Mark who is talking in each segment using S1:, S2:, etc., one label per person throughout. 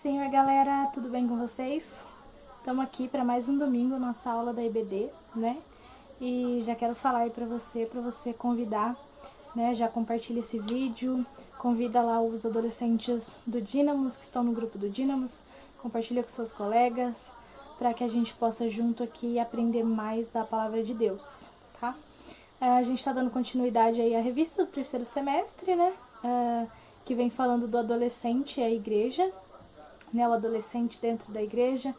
S1: Senhor, galera, tudo bem com vocês? Estamos aqui para mais um domingo, nossa aula da EBD, né? E já quero falar aí para você convidar, né? Já compartilha esse vídeo, convida lá os adolescentes do Dínamos, que estão no grupo do Dínamos, compartilha com seus colegas, para que a gente possa junto aqui aprender mais da palavra de Deus, tá? A gente está dando continuidade aí à revista do terceiro semestre, né? Que vem falando do adolescente e a igreja, né, o adolescente dentro da igreja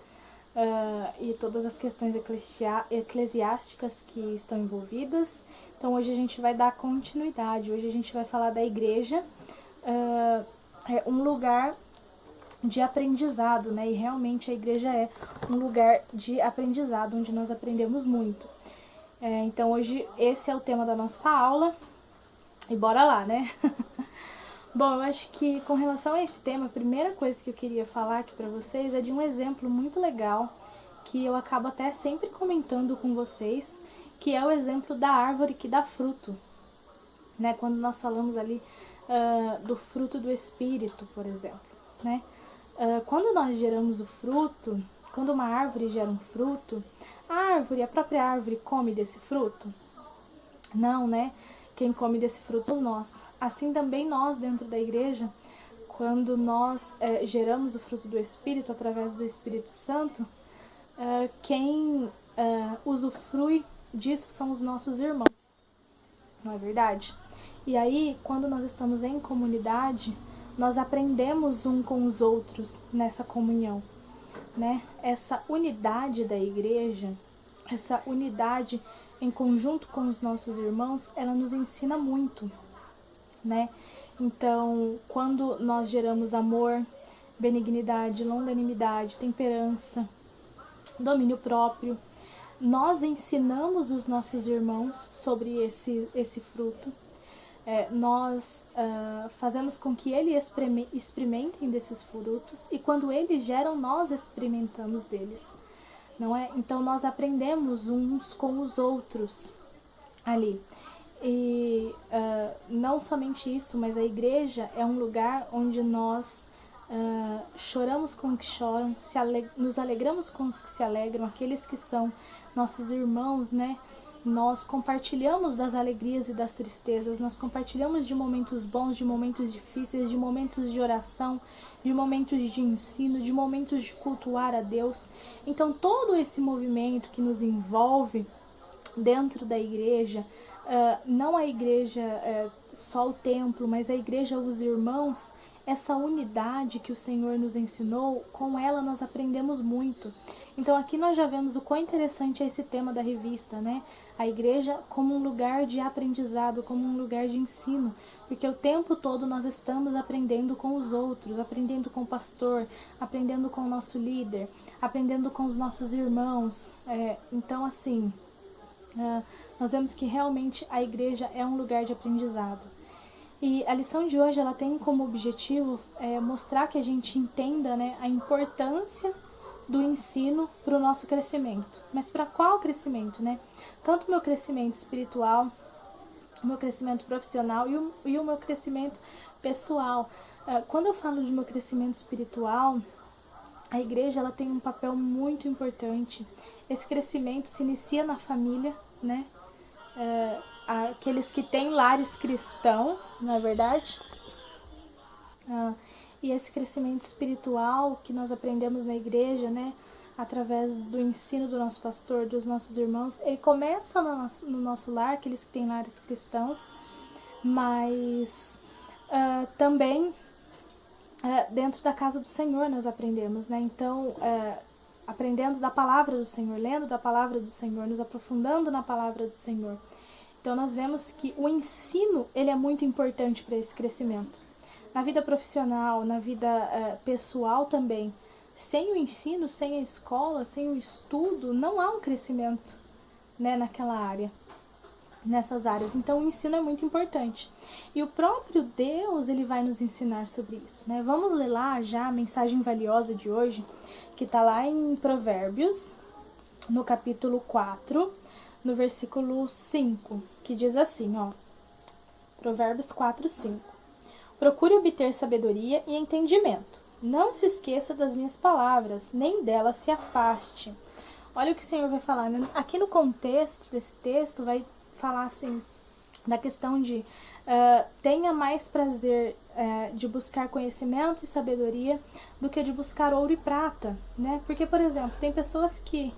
S1: e todas as questões eclesiásticas que estão envolvidas. Então hoje a gente vai dar continuidade, hoje a gente vai falar da igreja, é um lugar de aprendizado, né? E realmente a igreja é um lugar de aprendizado, onde nós aprendemos muito. Então hoje esse é o tema da nossa aula e bora lá, né? Bom, eu acho que com relação a esse tema, a primeira coisa que eu queria falar aqui pra vocês é de um exemplo muito legal que eu acabo até sempre comentando com vocês, que é o exemplo da árvore que dá fruto, né? Quando nós falamos ali do fruto do Espírito, por exemplo, né? Quando nós geramos o fruto, quando uma árvore gera um fruto, a própria árvore come desse fruto? Não, né? Quem come desse fruto somos nós. Assim também nós dentro da igreja, quando nós geramos o fruto do Espírito através do Espírito Santo, quem usufrui disso são os nossos irmãos, não é verdade? E aí, quando nós estamos em comunidade, nós aprendemos um com os outros nessa comunhão, né? Essa unidade da igreja, essa unidade em conjunto com os nossos irmãos, ela nos ensina muito, né? Então, quando nós geramos amor, benignidade, longanimidade, temperança, domínio próprio, nós ensinamos os nossos irmãos sobre esse fruto, nós fazemos com que eles experimentem desses frutos e quando eles geram, nós experimentamos deles, não é? Então nós aprendemos uns com os outros ali. E não somente isso, mas a igreja é um lugar onde nós choramos com os que choram, nos alegramos com os que se alegram, aqueles que são nossos irmãos, né? Nós compartilhamos das alegrias e das tristezas, nós compartilhamos de momentos bons, de momentos difíceis, de momentos de oração, de momentos de ensino, de momentos de cultuar a Deus. Então todo esse movimento que nos envolve dentro da igreja, não a igreja só o templo, mas a igreja, os irmãos, essa unidade que o Senhor nos ensinou, com ela nós aprendemos muito. Então aqui nós já vemos o quão interessante é esse tema da revista, né? A igreja como um lugar de aprendizado, como um lugar de ensino, porque o tempo todo nós estamos aprendendo com os outros, aprendendo com o pastor, aprendendo com o nosso líder, aprendendo com os nossos irmãos. Então assim, nós vemos que realmente a igreja é um lugar de aprendizado. E a lição de hoje ela tem como objetivo mostrar que a gente entenda, né, a importância do ensino para o nosso crescimento. Mas para qual crescimento, né? Tanto o meu crescimento espiritual, o meu crescimento profissional e o meu crescimento pessoal. Quando eu falo de meu crescimento espiritual, a igreja ela tem um papel muito importante. Esse crescimento se inicia na família, né? Aqueles que têm lares cristãos, não é verdade? E esse crescimento espiritual que nós aprendemos na igreja, né, através do ensino do nosso pastor, dos nossos irmãos, ele começa no nosso lar, aqueles que têm lares cristãos, mas também dentro da casa do Senhor nós aprendemos, né? Então, aprendendo da palavra do Senhor, lendo da palavra do Senhor, nos aprofundando na palavra do Senhor. Então nós vemos que o ensino ele é muito importante para esse crescimento. Na vida profissional, na vida pessoal também. Sem o ensino, sem a escola, sem o estudo, não há um crescimento, né, naquela área, nessas áreas. Então o ensino é muito importante. E o próprio Deus ele vai nos ensinar sobre isso, né? Vamos ler lá já a mensagem valiosa de hoje, que está lá em Provérbios, no capítulo 4, no versículo 5, que diz assim, ó, Provérbios 4, 5. Procure obter sabedoria e entendimento, Não se esqueça das minhas palavras, nem delas se afaste. Olha o que o Senhor vai falar, né? Aqui no contexto desse texto vai falar assim, da questão de tenha mais prazer de buscar conhecimento e sabedoria do que de buscar ouro e prata, né? Porque, por exemplo, tem pessoas que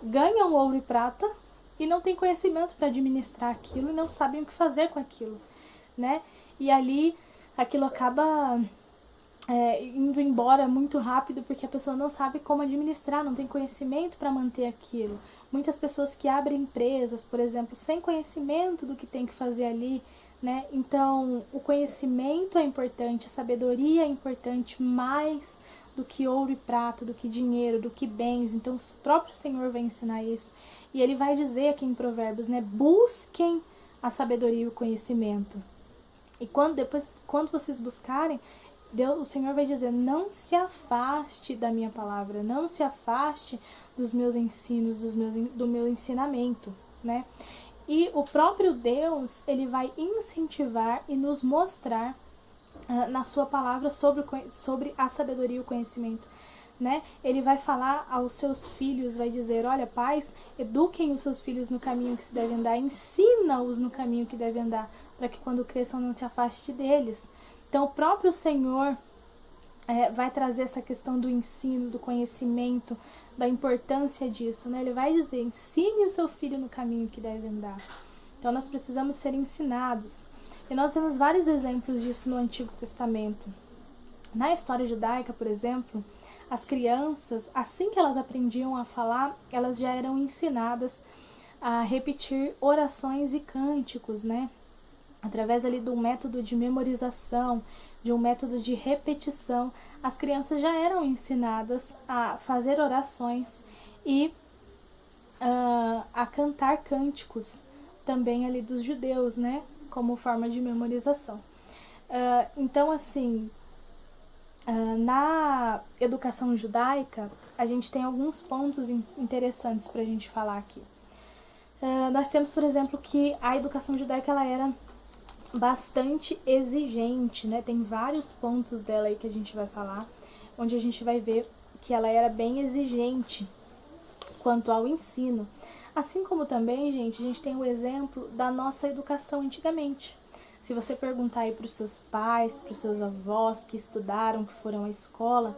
S1: ganham ouro e prata e não têm conhecimento para administrar aquilo e não sabem o que fazer com aquilo, né? E ali aquilo acaba indo embora muito rápido porque a pessoa não sabe como administrar, não tem conhecimento para manter aquilo. Muitas pessoas que abrem empresas, por exemplo, sem conhecimento do que tem que fazer ali, né? Então, o conhecimento é importante, a sabedoria é importante mais do que ouro e prata, do que dinheiro, do que bens. Então, o próprio Senhor vai ensinar isso. E ele vai dizer aqui em Provérbios, né? Busquem a sabedoria e o conhecimento. E quando vocês buscarem, o Senhor vai dizer, não se afaste da minha palavra, não se afaste dos meus ensinos, do meu ensinamento, né? E o próprio Deus, ele vai incentivar e nos mostrar na sua palavra sobre a sabedoria e o conhecimento, né? Ele vai falar aos seus filhos, vai dizer, olha, pais, eduquem os seus filhos no caminho que se deve andar, ensina-os no caminho que deve andar, para que quando cresçam não se afaste deles. Então, o próprio Senhor vai trazer essa questão do ensino, do conhecimento, da importância disso, né? Ele vai dizer, ensine o seu filho no caminho que deve andar. Então, nós precisamos ser ensinados. E nós temos vários exemplos disso no Antigo Testamento. Na história judaica, por exemplo, as crianças, assim que elas aprendiam a falar, elas já eram ensinadas a repetir orações e cânticos, né? Através ali do método de memorização, de um método de repetição, as crianças já eram ensinadas a fazer orações e a cantar cânticos também ali dos judeus, né? Como forma de memorização. Então, assim, na educação judaica, a gente tem alguns pontos interessantes para a gente falar aqui. Nós temos, por exemplo, que a educação judaica ela era bastante exigente, né? Tem vários pontos dela aí que a gente vai falar, onde a gente vai ver que ela era bem exigente quanto ao ensino. Assim como também, gente, a gente tem o exemplo da nossa educação antigamente. Se você perguntar aí para os seus pais, para os seus avós que estudaram, que foram à escola,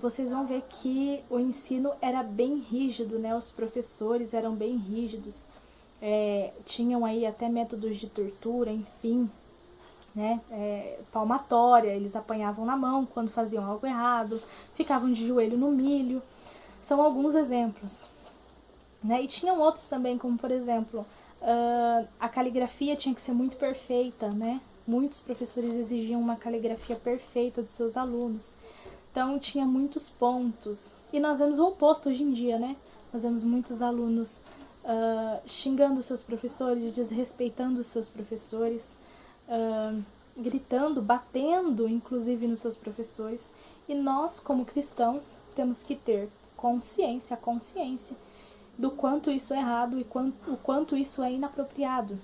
S1: vocês vão ver que o ensino era bem rígido, né? Os professores eram bem rígidos. Tinham aí até métodos de tortura, enfim, né? Palmatória, eles apanhavam na mão quando faziam algo errado, ficavam de joelho no milho. São alguns exemplos, né? E tinham outros também, como por exemplo, a caligrafia tinha que ser muito perfeita, né? Muitos professores exigiam uma caligrafia perfeita dos seus alunos. Então tinha muitos pontos. E nós vemos o oposto hoje em dia, né? Nós vemos muitos alunos xingando os seus professores, desrespeitando os seus professores, gritando, batendo, inclusive, nos seus professores. E nós, como cristãos, temos que ter consciência do quanto isso é errado e o quanto isso é inapropriado,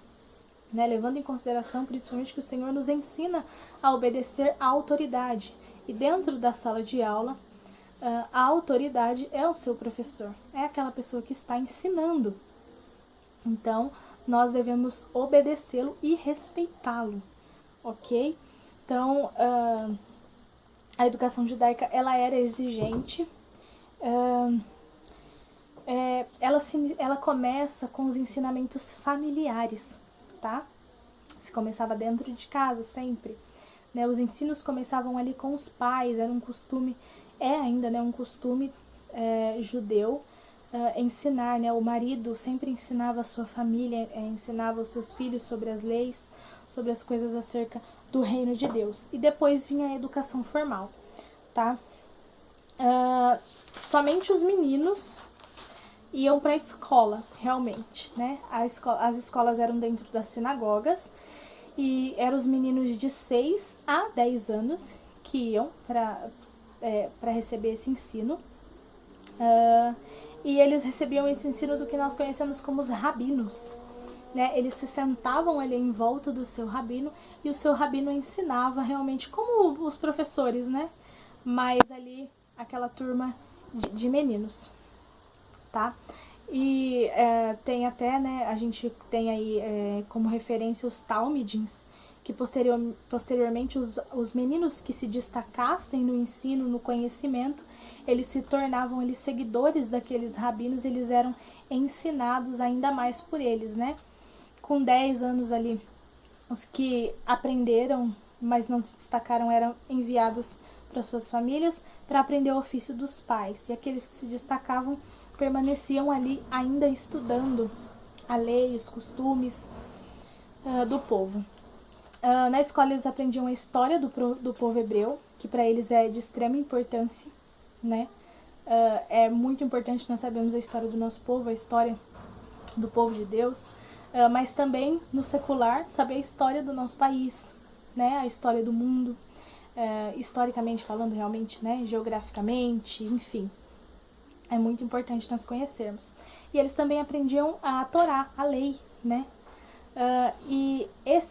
S1: né? Levando em consideração, principalmente, que o Senhor nos ensina a obedecer à autoridade. E dentro da sala de aula, a autoridade é o seu professor, é aquela pessoa que está ensinando. Então, nós devemos obedecê-lo e respeitá-lo, ok? Então, a educação judaica, ela era exigente. Ela começa com os ensinamentos familiares, tá? Se começava dentro de casa, sempre. Né? Os ensinos começavam ali com os pais, era um costume, ainda, né, um costume judeu, ensinar, né? O marido sempre ensinava a sua família, ensinava os seus filhos sobre as leis, sobre as coisas acerca do reino de Deus. E depois vinha a educação formal, tá? Somente os meninos iam para a escola, realmente, né? As escolas eram dentro das sinagogas e eram os meninos de 6 a 10 anos que iam para receber esse ensino. E eles recebiam esse ensino do que nós conhecemos como os rabinos, né? Eles se sentavam ali em volta do seu rabino e o seu rabino ensinava realmente como os professores, né? mais ali aquela turma de meninos, tá? E tem até, né, a gente tem aí como referência os Talmidins, que posteriormente os meninos que se destacassem no ensino, no conhecimento, eles se tornavam eles seguidores daqueles rabinos, eles eram ensinados ainda mais por eles, né? Com 10 anos ali, os que aprenderam, mas não se destacaram, eram enviados para suas famílias para aprender o ofício dos pais. E aqueles que se destacavam permaneciam ali ainda estudando a lei, os costumes do povo. Na escola eles aprendiam a história do povo hebreu, que para eles é de extrema importância, né? É muito importante nós sabermos a história do nosso povo, a história do povo de Deus, mas também no secular saber a história do nosso país, né? A história do mundo, historicamente falando realmente, né? Geograficamente, enfim. É muito importante nós conhecermos. E eles também aprendiam a Torá, a lei, né? E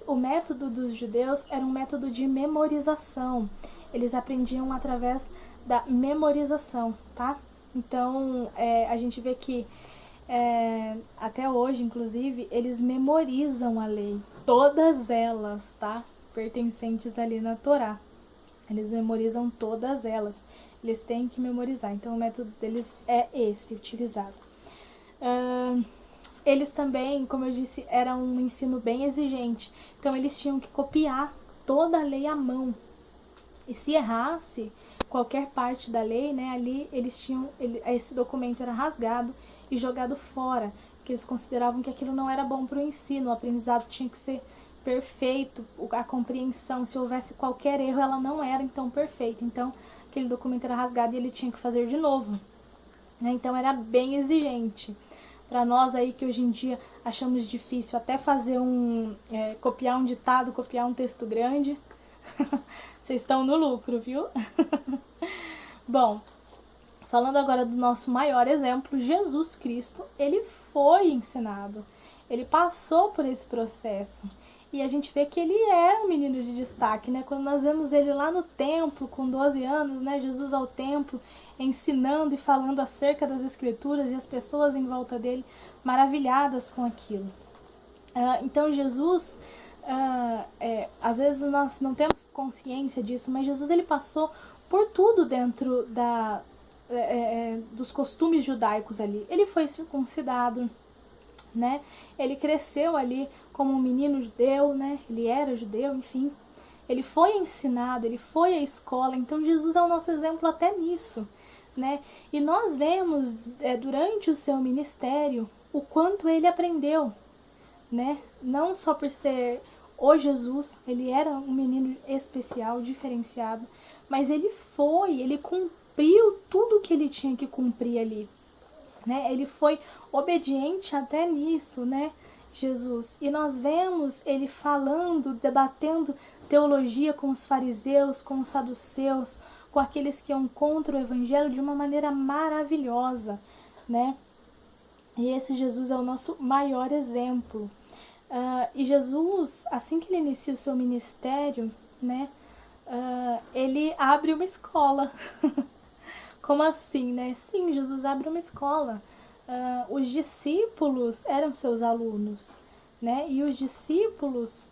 S1: o método dos judeus era um método de memorização. Eles aprendiam através da memorização, tá? Então, a gente vê que até hoje, inclusive, eles memorizam a lei. Todas elas, tá? Pertencentes ali na Torá. Eles memorizam todas elas. Eles têm que memorizar. Então, o método deles é esse, utilizado. Eles também, como eu disse, era um ensino bem exigente. Então, eles tinham que copiar toda a lei à mão. E se errasse qualquer parte da lei, né, ali eles tinham, esse documento era rasgado e jogado fora, porque eles consideravam que aquilo não era bom para o ensino, o aprendizado tinha que ser perfeito, a compreensão, se houvesse qualquer erro, ela não era então perfeita. Então, aquele documento era rasgado e ele tinha que fazer de novo. Né? Então, era bem exigente. Para nós aí que hoje em dia achamos difícil até fazer copiar um ditado, copiar um texto grande, vocês estão no lucro, viu? Bom, falando agora do nosso maior exemplo, Jesus Cristo, ele foi ensinado, ele passou por esse processo. E a gente vê que ele é um menino de destaque, né? Quando nós vemos ele lá no templo, com 12 anos, né? Jesus ao templo, ensinando e falando acerca das escrituras e as pessoas em volta dele maravilhadas com aquilo. Então Jesus, às vezes nós não temos consciência disso, mas Jesus ele passou por tudo dentro dos costumes judaicos ali. Ele foi circuncidado, né? Ele cresceu ali como um menino judeu, né? Ele era judeu, enfim. Ele foi ensinado, ele foi à escola. Então Jesus é o nosso exemplo até nisso, né? E nós vemos durante o seu ministério o quanto ele aprendeu, né? Não só por ser o Jesus, ele era um menino especial, diferenciado, mas ele cumpriu tudo que ele tinha que cumprir ali, né? Ele foi obediente até nisso, né? Jesus. E nós vemos ele falando, debatendo teologia com os fariseus, com os saduceus, com aqueles que iam contra o evangelho de uma maneira maravilhosa, né? E esse Jesus é o nosso maior exemplo. E Jesus, assim que ele inicia o seu ministério, né? Ele abre uma escola. Como assim, né? Sim, Jesus abre uma escola. Os discípulos eram seus alunos, né? E os discípulos,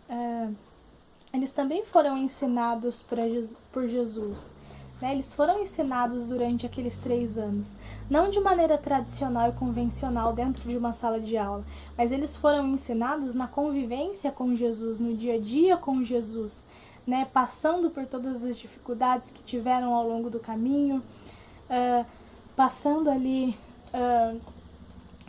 S1: eles também foram ensinados por Jesus. Né? Eles foram ensinados durante aqueles 3 anos. Não de maneira tradicional e convencional dentro de uma sala de aula, mas eles foram ensinados na convivência com Jesus, no dia a dia com Jesus, né? Passando por todas as dificuldades que tiveram ao longo do caminho, passando ali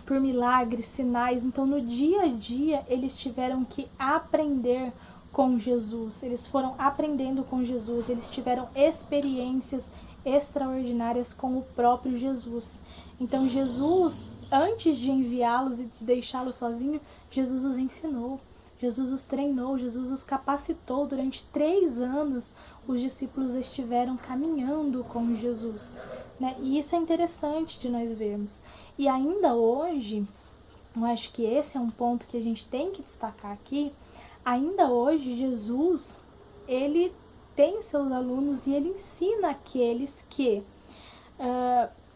S1: por milagres, sinais. Então, no dia a dia, eles tiveram que aprender com Jesus. Eles foram aprendendo com Jesus. Eles tiveram experiências extraordinárias com o próprio Jesus. Então, Jesus, antes de enviá-los e de deixá-los sozinhos, Jesus os ensinou. Jesus os treinou, Jesus os capacitou. Durante 3 anos, os discípulos estiveram caminhando com Jesus, né? E isso é interessante de nós vermos. E ainda hoje, eu acho que esse é um ponto que a gente tem que destacar aqui, ainda hoje Jesus, ele tem os seus alunos e ele ensina aqueles que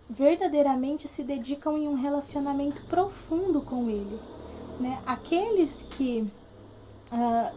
S1: verdadeiramente se dedicam em um relacionamento profundo com ele, né? Aqueles que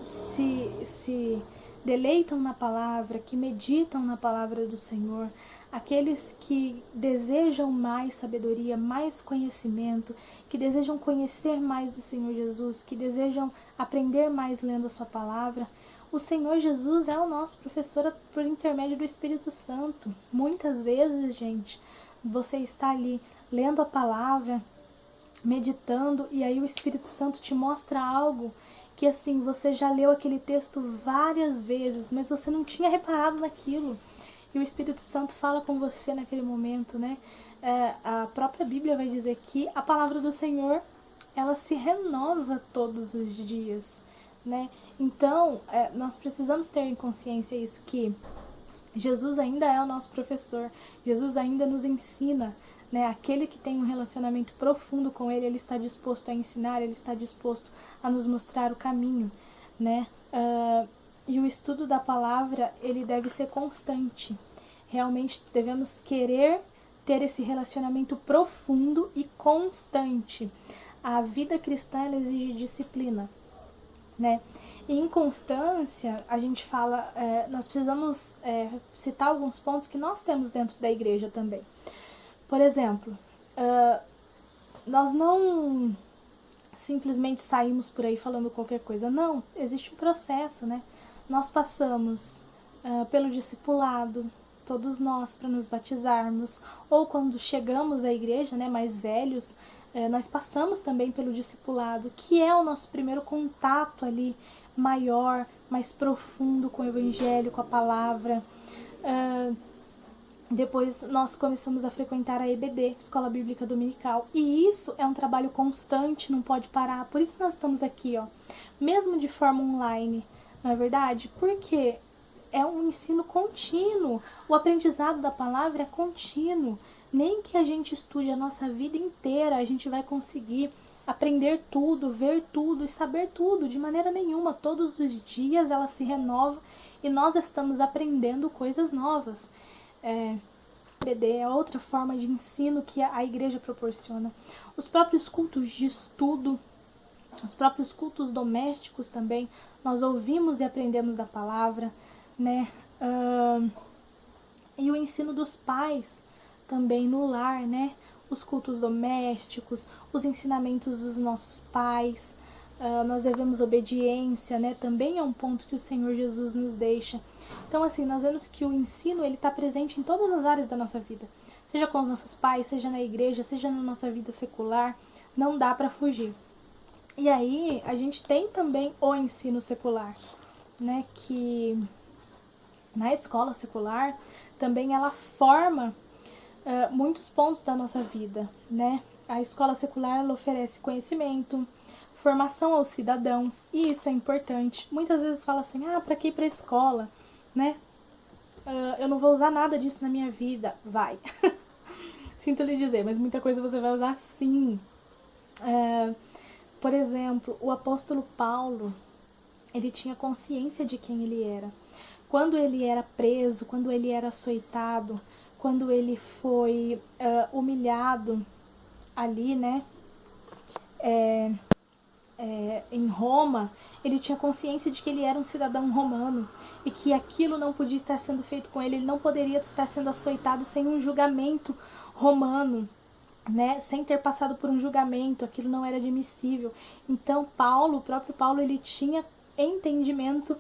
S1: se deleitam na palavra, que meditam na palavra do Senhor, aqueles que desejam mais sabedoria, mais conhecimento, que desejam conhecer mais do Senhor Jesus, que desejam aprender mais lendo a sua palavra. O Senhor Jesus é o nosso professor por intermédio do Espírito Santo. Muitas vezes, gente, você está ali lendo a palavra, meditando, e aí o Espírito Santo te mostra algo que assim, você já leu aquele texto várias vezes, mas você não tinha reparado naquilo. E o Espírito Santo fala com você naquele momento, né? A própria Bíblia vai dizer que a palavra do Senhor, ela se renova todos os dias, né? Então, nós precisamos ter em consciência isso, que Jesus ainda é o nosso professor, Jesus ainda nos ensina, né? Aquele que tem um relacionamento profundo com ele, ele está disposto a ensinar, ele está disposto a nos mostrar o caminho, né? E o estudo da palavra, ele deve ser constante. Realmente devemos querer ter esse relacionamento profundo e constante. A vida cristã, ela exige disciplina, né? E em constância, a gente fala, nós precisamos citar alguns pontos que nós temos dentro da igreja também. Por exemplo, nós não simplesmente saímos por aí falando qualquer coisa. Não, existe um processo, né? Nós passamos pelo discipulado, todos nós, para nos batizarmos, ou quando chegamos à igreja, né, mais velhos, nós passamos também pelo discipulado, que é o nosso primeiro contato ali maior, mais profundo com o Evangelho, com a palavra. Depois nós começamos a frequentar a EBD, Escola Bíblica Dominical, e isso é um trabalho constante, não pode parar. Por isso nós estamos aqui, ó, mesmo de forma online, não é verdade? Porque é um ensino contínuo, o aprendizado da palavra é contínuo. Nem que a gente estude a nossa vida inteira, a gente vai conseguir aprender tudo, ver tudo e saber tudo, de maneira nenhuma. Todos os dias ela se renova e nós estamos aprendendo coisas novas. EBD é outra forma de ensino que a igreja proporciona. Os próprios cultos de estudo, os próprios cultos domésticos também, nós ouvimos e aprendemos da palavra, né? E o ensino dos pais também no lar, né? Os cultos domésticos, os ensinamentos dos nossos pais, nós devemos obediência, né? Também é um ponto que o Senhor Jesus nos deixa. Então, assim, nós vemos que o ensino, ele está presente em todas as áreas da nossa vida. Seja com os nossos pais, seja na igreja, seja na nossa vida secular, não dá para fugir. E aí, a gente tem também o ensino secular, né? Que na escola secular, também ela forma muitos pontos da nossa vida, né? A escola secular, ela oferece conhecimento, formação aos cidadãos, e isso é importante. Muitas vezes fala assim, pra que ir pra escola, né? Eu não vou usar nada disso na minha vida. Vai. Sinto lhe dizer, mas muita coisa você vai usar sim. Por exemplo, o apóstolo Paulo, ele tinha consciência de quem ele era. Quando ele era preso, quando ele era açoitado, quando ele foi humilhado ali, né, em Roma, ele tinha consciência de que ele era um cidadão romano e que aquilo não podia estar sendo feito com ele, ele não poderia estar sendo açoitado sem um julgamento romano, né, sem ter passado por um julgamento, aquilo não era admissível. Então Paulo, o próprio Paulo, ele tinha entendimento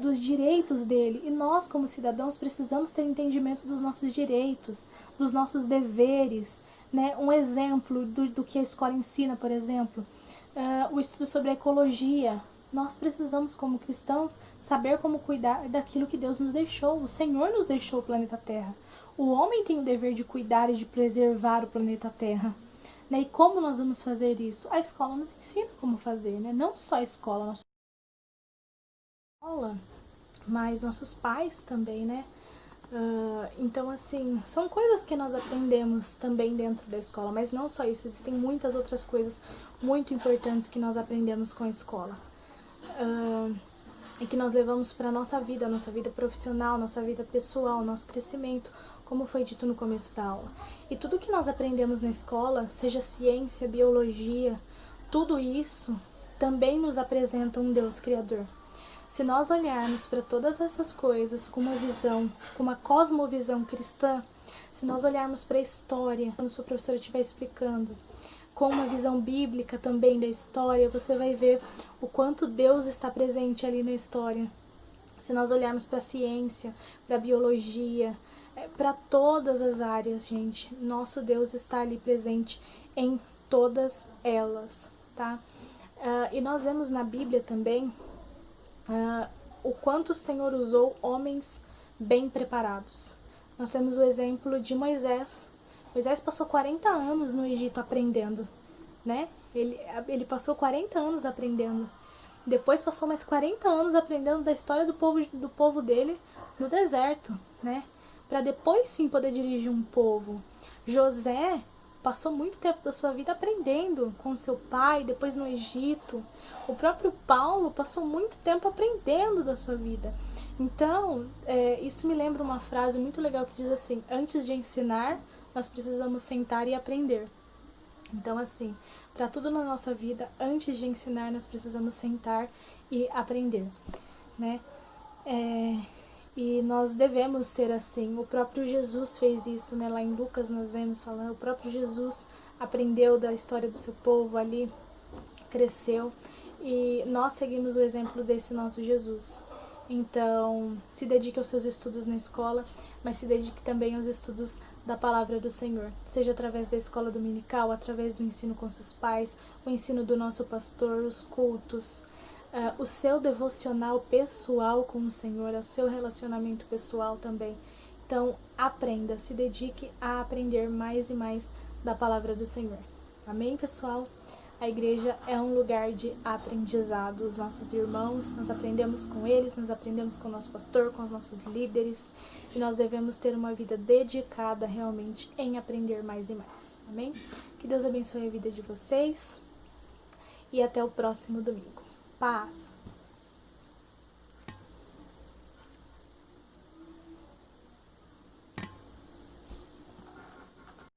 S1: dos direitos dele, e nós como cidadãos precisamos ter entendimento dos nossos direitos, dos nossos deveres, né? Um exemplo do que a escola ensina, por exemplo, o estudo sobre a ecologia. Nós precisamos, como cristãos, saber como cuidar daquilo que Deus nos deixou. O Senhor nos deixou o planeta Terra. O homem tem o dever de cuidar e de preservar o planeta Terra. Né? E como nós vamos fazer isso? A escola nos ensina como fazer, né? Não só a escola, mas nossos pais também, né? Então, assim, são coisas que nós aprendemos também dentro da escola, mas não só isso, existem muitas outras coisas muito importantes que nós aprendemos com a escola. e que nós levamos para a nossa vida profissional, nossa vida pessoal, nosso crescimento, como foi dito no começo da aula. E tudo que nós aprendemos na escola, seja ciência, biologia, tudo isso também nos apresenta um Deus Criador. Se nós olharmos para todas essas coisas com uma visão, com uma cosmovisão cristã, se nós olharmos para a história, quando sua professora estiver explicando, com uma visão bíblica também da história, você vai ver o quanto Deus está presente ali na história. Se nós olharmos para a ciência, para a biologia, para todas as áreas, gente, nosso Deus está ali presente em todas elas, tá? E nós vemos na Bíblia também o quanto o Senhor usou homens bem preparados. Nós temos o exemplo de Moisés. Moisés passou 40 anos no Egito aprendendo, né? Ele passou 40 anos aprendendo. Depois passou mais 40 anos aprendendo da história do povo dele no deserto, né? Para depois sim poder dirigir um povo. José passou muito tempo da sua vida aprendendo com seu pai, depois no Egito. O próprio Paulo passou muito tempo aprendendo da sua vida. Então, isso me lembra uma frase muito legal que diz assim: antes de ensinar, nós precisamos sentar e aprender. Então, assim, para tudo na nossa vida, antes de ensinar, nós precisamos sentar e aprender, né? E nós devemos ser assim. O próprio Jesus fez isso, né? Lá em Lucas nós vemos falando, o próprio Jesus aprendeu da história do seu povo ali, cresceu, e nós seguimos o exemplo desse nosso Jesus. Então, se dedique aos seus estudos na escola, mas se dedique também aos estudos da palavra do Senhor, seja através da escola dominical, através do ensino com seus pais, o ensino do nosso pastor, os cultos, o seu devocional pessoal com o Senhor, o seu relacionamento pessoal também. Então, aprenda, se dedique a aprender mais e mais da palavra do Senhor. Amém, pessoal? A igreja é um lugar de aprendizado. Os nossos irmãos, nós aprendemos com eles, nós aprendemos com o nosso pastor, com os nossos líderes, e nós devemos ter uma vida dedicada realmente em aprender mais e mais. Amém? Que Deus abençoe a vida de vocês e até o próximo domingo. Paz!